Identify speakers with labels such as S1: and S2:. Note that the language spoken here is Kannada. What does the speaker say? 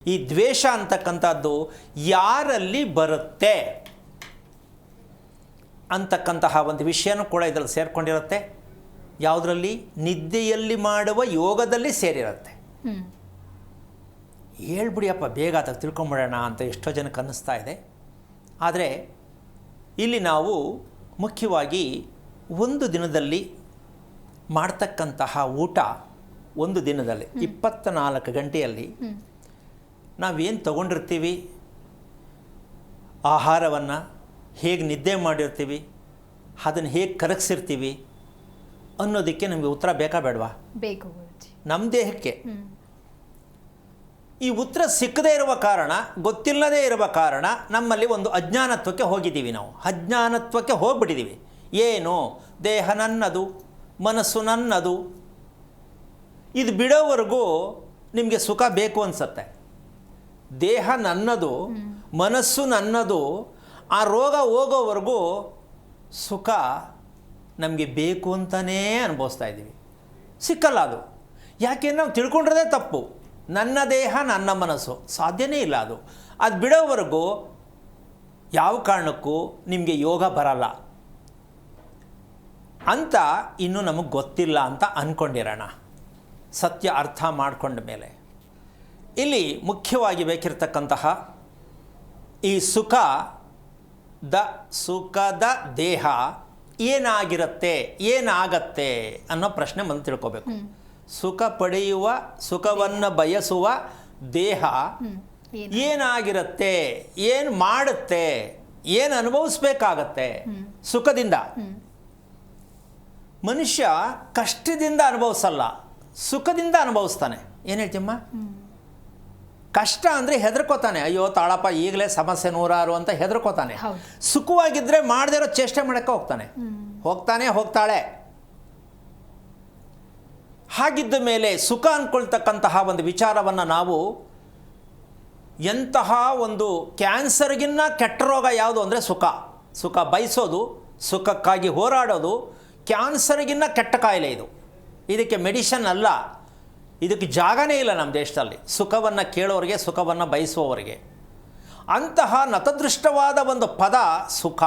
S1: ಈ ದ್ವೇಷ ಅಂತಕ್ಕಂಥದ್ದು ಯಾರಲ್ಲಿ ಬರುತ್ತೆ ಅಂತಕ್ಕಂತಹ ಒಂದು ವಿಷಯನೂ ಕೂಡ ಇದರಲ್ಲಿ ಸೇರಿಕೊಂಡಿರುತ್ತೆ. ಯಾವುದರಲ್ಲಿ? ನಿದ್ದೆಯಲ್ಲಿ ಮಾಡುವ ಯೋಗದಲ್ಲಿ ಸೇರಿರುತ್ತೆ. ಹೇಳ್ಬಿಡಿಯಪ್ಪ ಬೇಗ ಅದಕ್ಕೆ ತಿಳ್ಕೊಂಬಿಡೋಣ ಅಂತ ಎಷ್ಟೋ ಜನಕ್ಕೆ ಅನ್ನಿಸ್ತಾ ಇದೆ. ಆದರೆ ಇಲ್ಲಿ ನಾವು ಮುಖ್ಯವಾಗಿ ಒಂದು ದಿನದಲ್ಲಿ ಮಾಡ್ತಕ್ಕಂತಹ ಊಟ, ಒಂದು ದಿನದಲ್ಲಿ 24 ಗಂಟೆಯಲ್ಲಿ ನಾವೇನು ತಗೊಂಡಿರ್ತೀವಿ, ಆಹಾರವನ್ನು ಹೇಗೆ ನಿದ್ದೆ ಮಾಡಿರ್ತೀವಿ, ಅದನ್ನು ಹೇಗೆ ಕರಗಿಸಿರ್ತೀವಿ ಅನ್ನೋದಕ್ಕೆ ನಮಗೆ ಉತ್ತರ ಬೇಕಾ ಬೇಡವಾ?
S2: ಬೇಕು.
S1: ನಮ್ಮ ದೇಹಕ್ಕೆ ಈ ಉತ್ತರ ಸಿಕ್ಕದೇ ಇರುವ ಕಾರಣ, ಗೊತ್ತಿಲ್ಲದೇ ಇರುವ ಕಾರಣ ನಮ್ಮಲ್ಲಿ ಒಂದು ಅಜ್ಞಾನತ್ವಕ್ಕೆ ಹೋಗಿದ್ದೀವಿ. ನಾವು ಅಜ್ಞಾನತ್ವಕ್ಕೆ ಹೋಗ್ಬಿಟ್ಟಿದ್ದೀವಿ. ಏನು? ದೇಹ ನನ್ನದು, ಮನಸ್ಸು ನನ್ನದು. ಇದು ಬಿಡೋವರೆಗೂ ನಿಮಗೆ ಸುಖ ಬೇಕು ಅನಿಸುತ್ತೆ. ದೇಹ ನನ್ನದು, ಮನಸ್ಸು ನನ್ನದು. ಆ ರೋಗ ಹೋಗೋವರೆಗೂ ಸುಖ ನಮಗೆ ಬೇಕು ಅಂತಲೇ ಅನುಭವಿಸ್ತಾ ಇದ್ದೀವಿ. ಸಿಕ್ಕಲ್ಲ ಅದು. ಯಾಕೆ? ನಾವು ತಿಳ್ಕೊಂಡಿರೋದೇ ತಪ್ಪು. ನನ್ನ ದೇಹ ನನ್ನ ಮನಸ್ಸು, ಸಾಧ್ಯನೇ ಇಲ್ಲ ಅದು. ಅದು ಬಿಡೋವರೆಗೂ ಯಾವ ಕಾರಣಕ್ಕೂ ನಿಮಗೆ ಯೋಗ ಬರಲ್ಲ ಅಂತ ಇನ್ನೂ ನಮಗೆ ಗೊತ್ತಿಲ್ಲ ಅಂತ ಅಂದ್ಕೊಂಡಿರೋಣ. ಸತ್ಯ ಅರ್ಥ ಮಾಡಿಕೊಂಡ ಮೇಲೆ ಇಲ್ಲಿ ಮುಖ್ಯವಾಗಿ ಬೇಕಿರತಕ್ಕಂತಹ ಈ ಸುಖದ ದೇಹ ಏನಾಗಿರುತ್ತೆ, ಏನಾಗತ್ತೆ ಅನ್ನೋ ಪ್ರಶ್ನೆ ಬಂದು ತಿಳ್ಕೋಬೇಕು. ಸುಖ ಪಡೆಯುವ, ಸುಖವನ್ನು ಬಯಸುವ ದೇಹ ಏನಾಗಿರುತ್ತೆ, ಏನು ಮಾಡುತ್ತೆ, ಏನು ಅನುಭವಿಸ್ಬೇಕಾಗತ್ತೆ ಸುಖದಿಂದ. ಮನುಷ್ಯ ಕಷ್ಟದಿಂದ ಅನುಭವಿಸಲ್ಲ, ಸುಖದಿಂದ ಅನುಭವಿಸ್ತಾನೆ. ಏನು ಹೇಳ್ತೀಮ್ಮ? ಕಷ್ಟ ಅಂದರೆ ಹೆದರ್ಕೋತಾನೆ. ಅಯ್ಯೋ ತಾಳಪ್ಪ ಈಗಲೇ ಸಮಸ್ಯೆ 100 ಅಂತ ಹೆದರ್ಕೋತಾನೆ. ಸುಖವಾಗಿದ್ದರೆ ಮಾಡದೇ ಇರೋ ಚೇಷ್ಟೆ ಮಾಡೋಕ್ಕೆ ಹೋಗ್ತಾಳೆ. ಹಾಗಿದ್ದ ಮೇಲೆ ಸುಖ ಅಂದ್ಕೊಳ್ತಕ್ಕಂತಹ ಒಂದು ವಿಚಾರವನ್ನು ನಾವು, ಎಂತಹ ಒಂದು ಕ್ಯಾನ್ಸರ್ಗಿನ್ನ ಕೆಟ್ಟ ರೋಗ ಯಾವುದು ಅಂದರೆ ಸುಖ ಬಯಸೋದು, ಸುಖಕ್ಕಾಗಿ ಹೋರಾಡೋದು ಕ್ಯಾನ್ಸರ್ಗಿನ್ನ ಕೆಟ್ಟ ಕಾಯಿಲೆ ಇದು. ಇದಕ್ಕೆ ಮೆಡಿಷನ್ ಅಲ್ಲ, ಇದಕ್ಕೆ ಜಾಗನೇ ಇಲ್ಲ ನಮ್ಮ ದೇಶದಲ್ಲಿ. ಸುಖವನ್ನು ಕೇಳೋರಿಗೆ, ಸುಖವನ್ನು ಬಯಸುವವರಿಗೆ. ಅಂತಹ ನತದೃಷ್ಟವಾದ ಒಂದು ಪದ ಸುಖ.